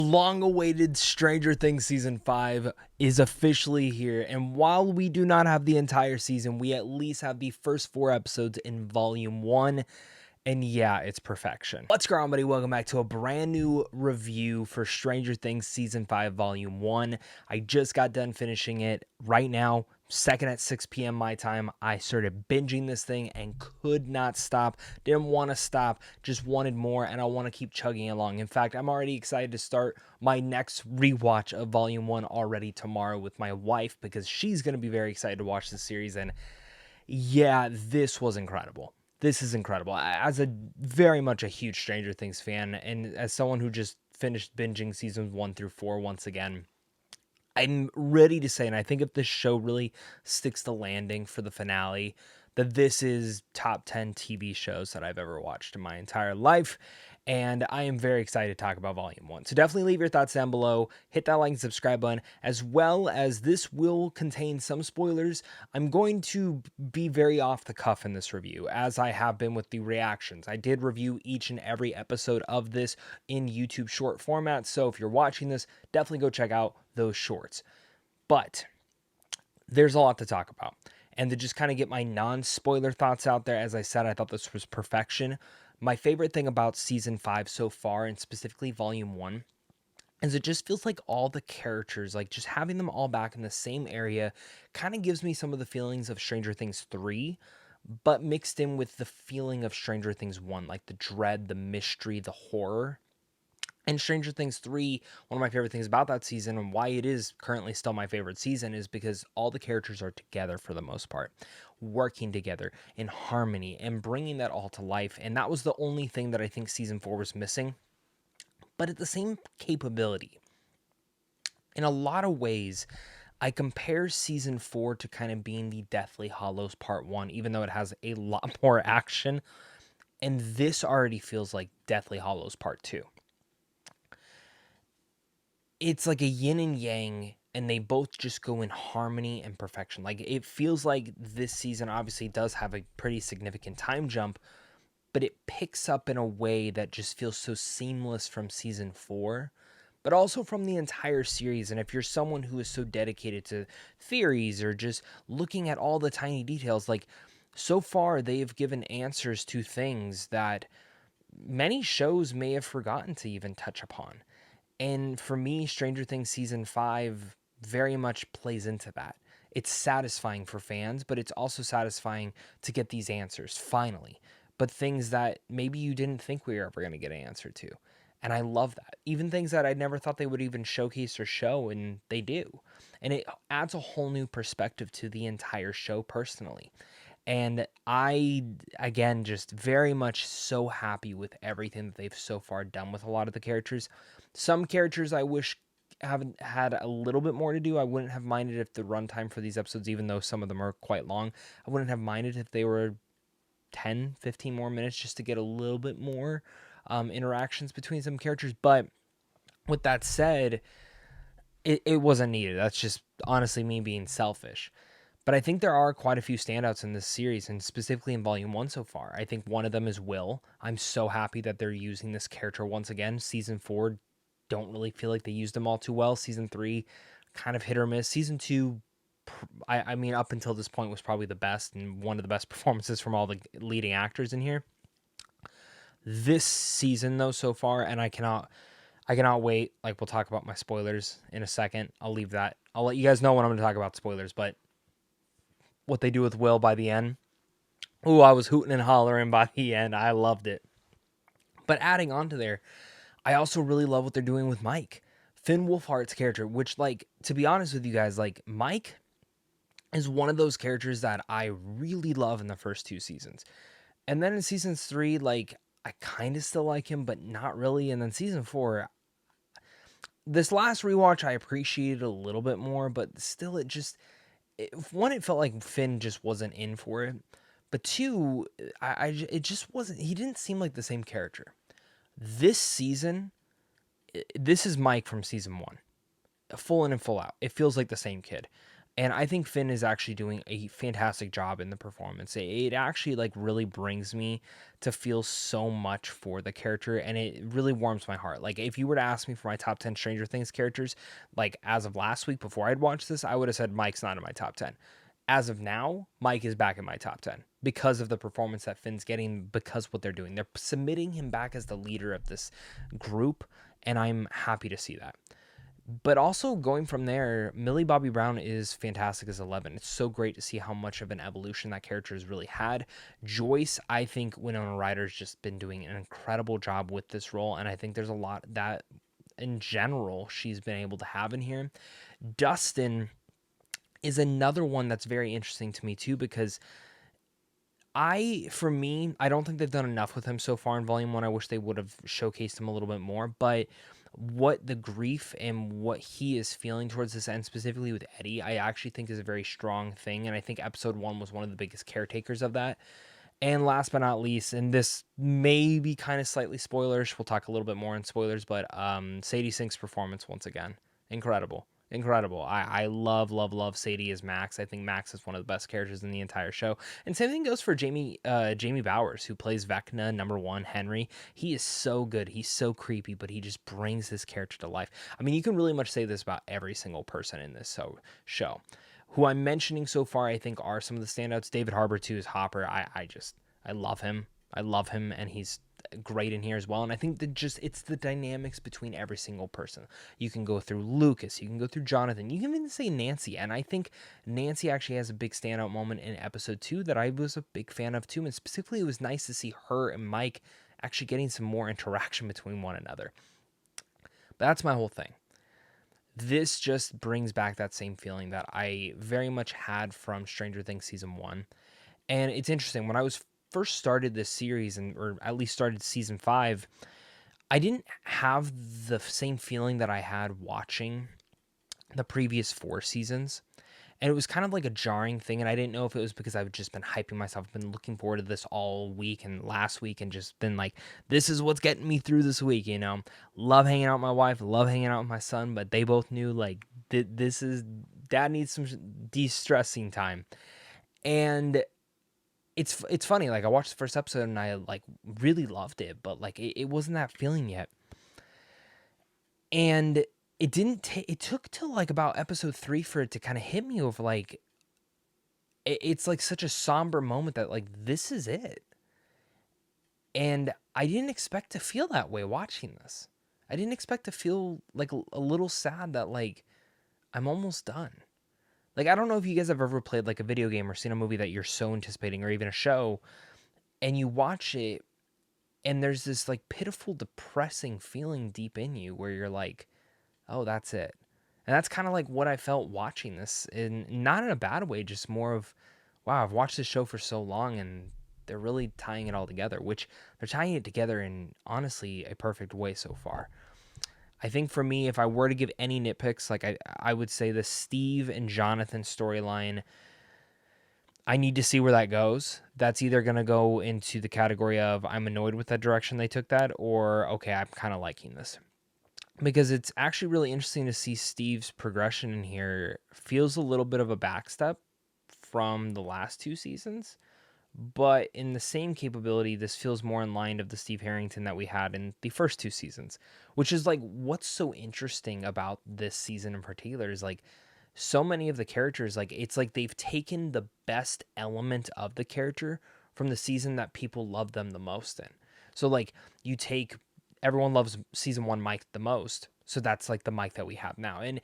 Long-awaited Stranger Things Season 5 is officially here, and while we do not have the entire season, we at least have the first 4 episodes in Volume 1, and yeah, it's perfection. What's going on, buddy? Welcome back to a brand new review for Stranger Things Season 5 Volume 1. I just got done finishing it right now, second at 6 p.m. my time. I started binging this thing and could not stop. Didn't want to stop, just wanted more, and I want to keep chugging along. In fact, I'm already excited to start my next rewatch of Volume 1 already tomorrow with my wife because she's going to be very excited to watch this series. And yeah, this was incredible. This is incredible. As a very much a huge Stranger Things fan, and as someone who just finished binging seasons 1 through 4 once again, I'm ready to say, and I think if this show really sticks the landing for the finale, that this is top 10 TV shows that I've ever watched in my entire life. And I am very excited to talk about Volume 1. So definitely leave your thoughts down below. Hit that like and subscribe button, as well as this will contain some spoilers. I'm going to be very off the cuff in this review, as I have been with the reactions. I did review each and every episode of this in YouTube short format. So if you're watching this, definitely go check out those shorts. But there's a lot to talk about. And to just kind of get my non-spoiler thoughts out there, as I said, I thought this was perfection. My favorite thing about Season 5 so far, and specifically Volume 1, is it just feels like all the characters, like just having them all back in the same area, kind of gives me some of the feelings of Stranger Things 3, but mixed in with the feeling of Stranger Things 1, like the dread, the mystery, the horror. And Stranger Things 3, one of my favorite things about that season and why it is currently still my favorite season is because all the characters are together for the most part, working together in harmony and bringing that all to life. And that was the only thing that I think season 4 was missing. But at the same capability, in a lot of ways, I compare season 4 to kind of being the Deathly Hallows Part 1, even though it has a lot more action. And this already feels like Deathly Hallows Part 2. It's like a yin and yang, and they both just go in harmony and perfection. Like, it feels like this season obviously does have a pretty significant time jump, but it picks up in a way that just feels so seamless from season 4, but also from the entire series. And if you're someone who is so dedicated to theories or just looking at all the tiny details, like, so far they have given answers to things that many shows may have forgotten to even touch upon. And for me, Stranger Things Season 5 very much plays into that. It's satisfying for fans, but it's also satisfying to get these answers, finally. But things that maybe you didn't think we were ever going to get an answer to. And I love that. Even things that I never thought they would even showcase or show, and they do. And it adds a whole new perspective to the entire show personally. And I, again, just very much so happy with everything that they've so far done with a lot of the characters. Some characters I wish haven't had a little bit more to do. I wouldn't have minded if the runtime for these episodes, even though some of them are quite long, I wouldn't have minded if they were 10, 15 more minutes just to get a little bit more interactions between some characters. But with that said, it wasn't needed. That's just honestly me being selfish. But I think there are quite a few standouts in this series, and specifically in Volume 1 so far. I think one of them is Will. I'm so happy that they're using this character once again. Season 4, don't really feel like they used him all too well. Season 3, kind of hit or miss. Season 2, I mean, up until this point was probably the best and one of the best performances from all the leading actors in here. This season, though, so far, and I cannot wait. Like, we'll talk about my spoilers in a second. I'll leave that. I'll let you guys know when I'm going to talk about spoilers, but what they do with Will by the end. Ooh, I was hooting and hollering by the end. I loved it. But adding on to there, I also really love what they're doing with Mike. Finn Wolfhard's character, which, like, to be honest with you guys, like, Mike is one of those characters that I really love in the first 2 seasons. And then in seasons 3, like, I kind of still like him, but not really. And then season 4, this last rewatch, I appreciated a little bit more, but still, one, it felt like Finn just wasn't in for it. But 2, it just wasn't. He didn't seem like the same character. This season, this is Mike from season 1, full in and full out. It feels like the same kid. And I think Finn is actually doing a fantastic job in the performance. It actually like really brings me to feel so much for the character, and it really warms my heart. Like if you were to ask me for my top 10 Stranger Things characters, like as of last week before I'd watched this, I would have said Mike's not in my top 10. As of now, Mike is back in my top 10 because of the performance that Finn's getting, because what they're doing. They're submitting him back as the leader of this group, and I'm happy to see that. But also going from there, Millie Bobby Brown is fantastic as 11. It's so great to see how much of an evolution that character has really had. Joyce, I think Winona Ryder's just been doing an incredible job with this role, and I think there's a lot that in general she's been able to have in here. Dustin is another one that's very interesting to me too, because for me, I don't think they've done enough with him so far in Volume 1. I wish they would have showcased him a little bit more, but what the grief and what he is feeling towards this end, specifically with Eddie, I actually think is a very strong thing, and I think episode 1 was one of the biggest caretakers of that. And last but not least, and this may be kind of slightly spoilers, we'll talk a little bit more in spoilers, but Sadie Sink's performance once again, incredible. Incredible. I love, love, love Sadie as Max. I think Max is one of the best characters in the entire show. And same thing goes for Jamie Bowers, who plays Vecna, number one, Henry. He is so good. He's so creepy, but he just brings his character to life. I mean, you can really much say this about every single person in this show. Who I'm mentioning so far, I think, are some of the standouts. David Harbour, too, is Hopper. I love him. I love him, and he's great in here as well. And I think that just it's the dynamics between every single person. You can go through Lucas, you can go through Jonathan, you can even say Nancy. And I think Nancy actually has a big standout moment in episode 2 that I was a big fan of too. And specifically, it was nice to see her and Mike actually getting some more interaction between one another. But that's my whole thing. This just brings back that same feeling that I very much had from Stranger Things season 1. And it's interesting, when I was first started this series, or at least started season 5, I didn't have the same feeling that I had watching the previous 4 seasons. And it was kind of like a jarring thing, and I didn't know if it was because I've just been hyping myself, I've been looking forward to this all week and last week, and just been like, this is what's getting me through this week, you know? Love hanging out with my wife, love hanging out with my son, but they both knew, like, this is, dad needs some de-stressing time. And it's funny, like, I watched the first episode and I, like, really loved it, but, like, it wasn't that feeling yet. And it took till, like, about episode 3 for it to kind of hit me of, like, it's like such a somber moment that, like, this is it. And I didn't expect to feel that way watching this. I didn't expect to feel like a little sad that, like, I'm almost done. Like, I don't know if you guys have ever played like a video game or seen a movie that you're so anticipating, or even a show, and you watch it and there's this like pitiful, depressing feeling deep in you where you're like, oh, that's it. And that's kind of like what I felt watching this, and not in a bad way, just more of, wow, I've watched this show for so long and they're really tying it all together, which they're tying it together in honestly a perfect way so far. I think for me, if I were to give any nitpicks, like I would say the Steve and Jonathan storyline, I need to see where that goes. That's either going to go into the category of I'm annoyed with that direction they took that, or okay, I'm kind of liking this. Because it's actually really interesting to see Steve's progression in here. Feels a little bit of a backstep from the last 2 seasons, but in the same capability, this feels more in line of the Steve Harrington that we had in the first 2 seasons, which is like what's so interesting about this season in particular is like so many of the characters, like it's like they've taken the best element of the character from the season that people love them the most in. So like you take, everyone loves season 1 Mike the most, so that's like the Mike that we have now. And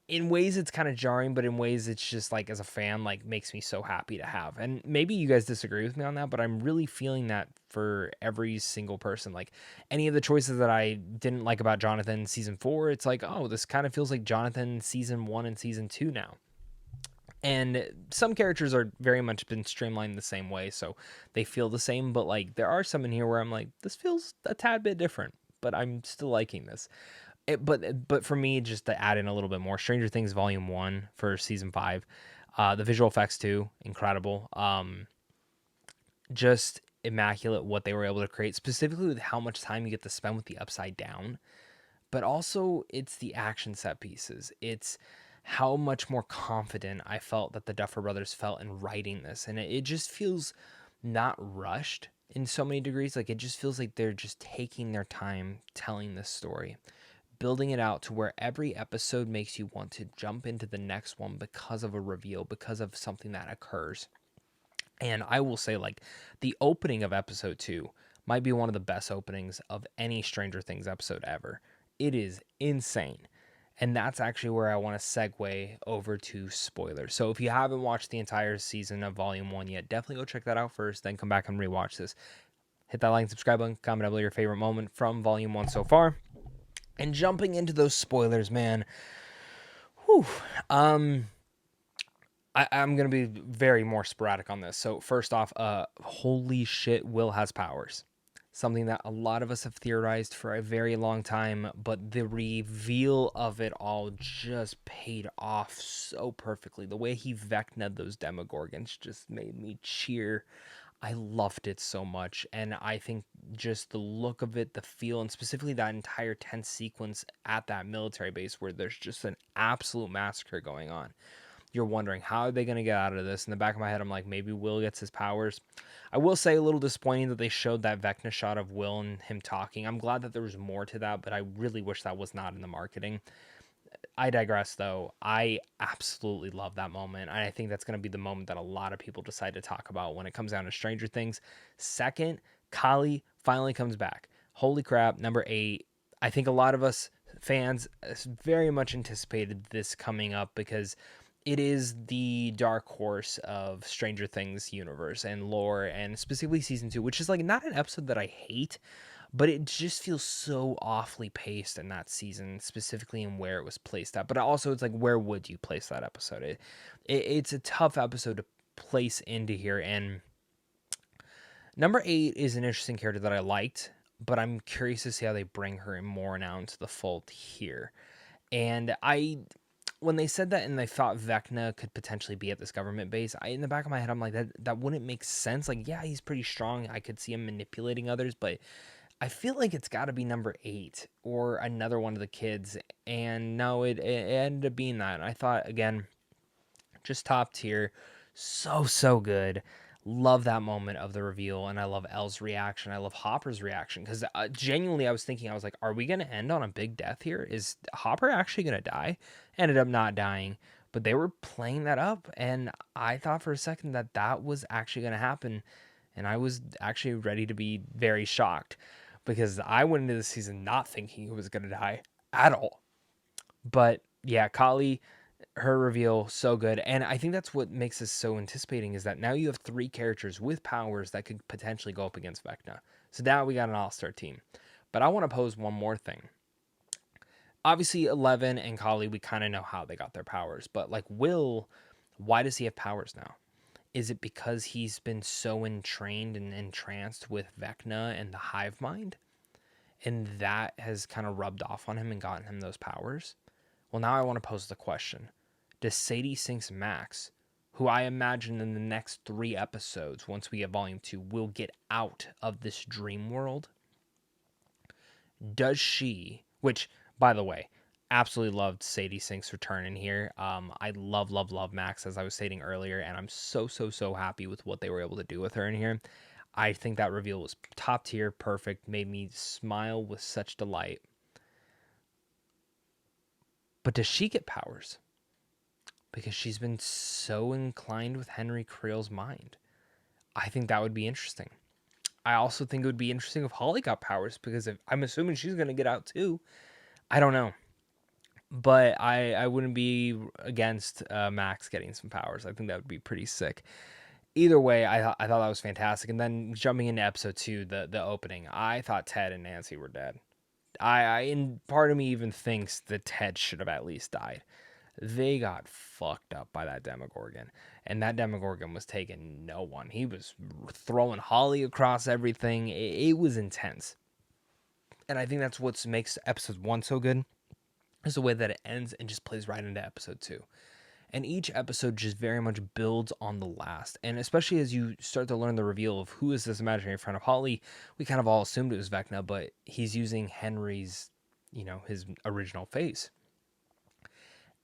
in ways it's kind of jarring, but in ways it's just like as a fan, like makes me so happy to have. And maybe you guys disagree with me on that, but I'm really feeling that for every single person. Like any of the choices that I didn't like about Jonathan season 4, it's like, oh, this kind of feels like Jonathan season 1 and season 2 now. And some characters are very much been streamlined the same way, so they feel the same, but like there are some in here where I'm like, this feels a tad bit different, but I'm still liking this. But for me, just to add in a little bit more, Stranger Things Volume 1 for Season 5. The visual effects, too, incredible. Just immaculate what they were able to create, specifically with how much time you get to spend with the Upside Down. But also, it's the action set pieces. It's how much more confident I felt that the Duffer Brothers felt in writing this. And it just feels not rushed in so many degrees. Like, it just feels like they're just taking their time telling this story, building it out to where every episode makes you want to jump into the next one because of a reveal, because of something that occurs. And I will say, like, the opening of episode 2 might be one of the best openings of any Stranger Things episode ever. It is insane. And that's actually where I want to segue over to spoilers. So if you haven't watched the entire season of Volume 1 yet, definitely go check that out first, then come back and rewatch this. Hit that like and subscribe button, comment down below your favorite moment from Volume 1 so far. And jumping into those spoilers, man. Whew. I'm going to be very more sporadic on this. So first off, holy shit, Will has powers. Something that a lot of us have theorized for a very long time, but the reveal of it all just paid off so perfectly. The way he Vecna'd those Demogorgons just made me cheer. I loved it so much, and I think just the look of it, the feel, and specifically that entire tense sequence at that military base where there's just an absolute massacre going on. You're wondering, how are they going to get out of this? In the back of my head, I'm like, maybe Will gets his powers. I will say, a little disappointing that they showed that Vecna shot of Will and him talking. I'm glad that there was more to that, but I really wish that was not in the marketing. I digress, though. I absolutely love that moment. And I think that's going to be the moment that a lot of people decide to talk about when it comes down to Stranger Things. Second, Kali finally comes back. Holy crap, number 8. I think a lot of us fans very much anticipated this coming up because it is the dark horse of Stranger Things universe and lore, and specifically season 2, which is like not an episode that I hate, but it just feels so awfully paced in that season, specifically in where it was placed at. But also, it's like, where would you place that episode? It's a tough episode to place into here. And number 8 is an interesting character that I liked, but I'm curious to see how they bring her more now into the fold here. And when they said that and they thought Vecna could potentially be at this government base, in the back of my head, I'm like, that wouldn't make sense. Like, yeah, he's pretty strong. I could see him manipulating others, but I feel like it's got to be number 8 or another one of the kids. And no, it ended up being that. And I thought, again, just top tier. So good. Love that moment of the reveal. And I love Elle's reaction. I love Hopper's reaction. Because genuinely, I was thinking, I was like, are we going to end on a big death here? Is Hopper actually going to die? Ended up not dying. But they were playing that up. And I thought for a second that that was actually going to happen. And I was actually ready to be very shocked because I went into the season not thinking he was going to die at all. But yeah, Kali, her reveal, so good. And I think that's what makes this so anticipating is that now you have 3 characters with powers that could potentially go up against Vecna. So now we got an all-star team. But I want to pose one more thing. Obviously, 11 and Kali, we kind of know how they got their powers. But like Will, why does he have powers now? Is it because he's been so entrained and entranced with Vecna and the hive mind? And that has kind of rubbed off on him and gotten him those powers? Well, now I want to pose the question. Does Sadie Sinks Max, who I imagine in the next 3 episodes, once we get volume 2, will get out of this dream world? Does she, which, by the way, absolutely loved Sadie Sink's return in here. I love Max, as I was stating earlier, and I'm so happy with what they were able to do with her in here. I think that reveal was top tier, perfect, made me smile with such delight. But does she get powers? Because she's been so inclined with Henry Creel's mind. I think that would be interesting. I also think it would be interesting if Holly got powers, because I'm assuming she's going to get out too. I don't know. But I wouldn't be against Max getting some powers. I think that would be pretty sick. Either way, I thought that was fantastic. And then jumping into episode 2, the opening, I thought Ted and Nancy were dead. And part of me even thinks that Ted should have at least died. They got fucked up by that Demogorgon. And that Demogorgon was taking no one. He was throwing Holly across everything. It was intense. And I think that's what makes episode 1 so good, is the way that it ends and just plays right into episode 2. And each episode just very much builds on the last. And especially as you start to learn the reveal of who is this imaginary friend of Holly, we kind of all assumed it was Vecna, but he's using Henry's, his original face.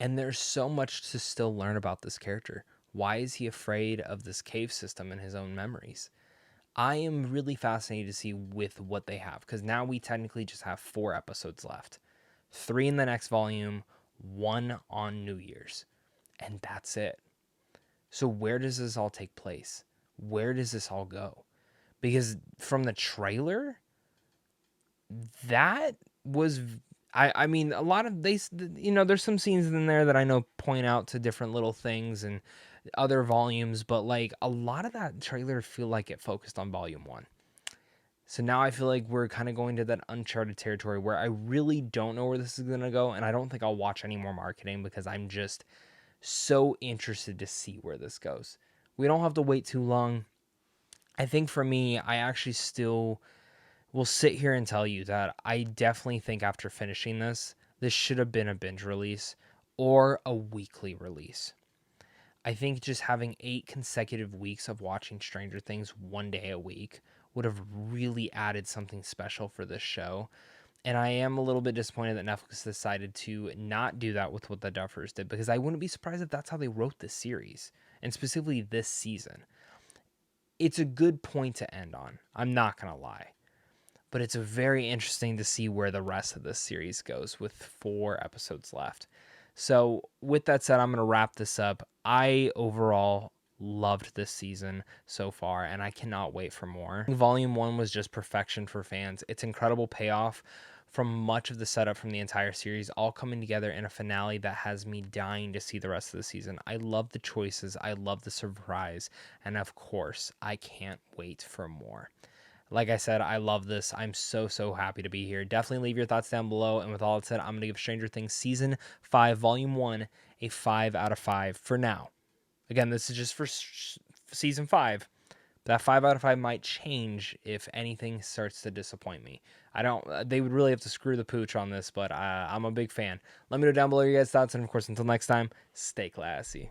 And there's so much to still learn about this character. Why is he afraid of this cave system and his own memories? I am really fascinated to see with what they have, because now we technically just have 4 episodes left. 3 in the next volume, 1 on New Year's, and that's it. So where does this all take place? Where does this all go? Because from the trailer, that was I mean, a lot of there's some scenes in there that I know point out to different little things and other volumes, but like a lot of that trailer feel like it focused on volume 1. So now I feel like we're kind of going to that uncharted territory where I really don't know where this is going to go, and I don't think I'll watch any more marketing because I'm just so interested to see where this goes. We don't have to wait too long. I think for me, I actually still will sit here and tell you that I definitely think after finishing this should have been a binge release or a weekly release. I think just having 8 consecutive weeks of watching Stranger Things 1 day a week would have really added something special for this show. And I am a little bit disappointed that Netflix decided to not do that with what the Duffers did, because I wouldn't be surprised if that's how they wrote this series, and specifically this season. It's a good point to end on. I'm not going to lie. But it's very interesting to see where the rest of this series goes with 4 episodes left. So, with that said, I'm going to wrap this up. I overall loved this season so far, and I cannot wait for more. Volume 1 was just perfection for fans. It's incredible payoff from much of the setup from the entire series, all coming together in a finale that has me dying to see the rest of the season. I love the choices, I love the surprise, and of course, I can't wait for more. Like I said, I love this. I'm so happy to be here. Definitely leave your thoughts down below. And with all that said, I'm going to give Stranger Things Season 5, Volume 1, a 5 out of 5 for now. Again, this is just for Season 5. That 5 out of 5 might change if anything starts to disappoint me. They would really have to screw the pooch on this, but I'm a big fan. Let me know down below your guys' thoughts. And of course, until next time, stay classy.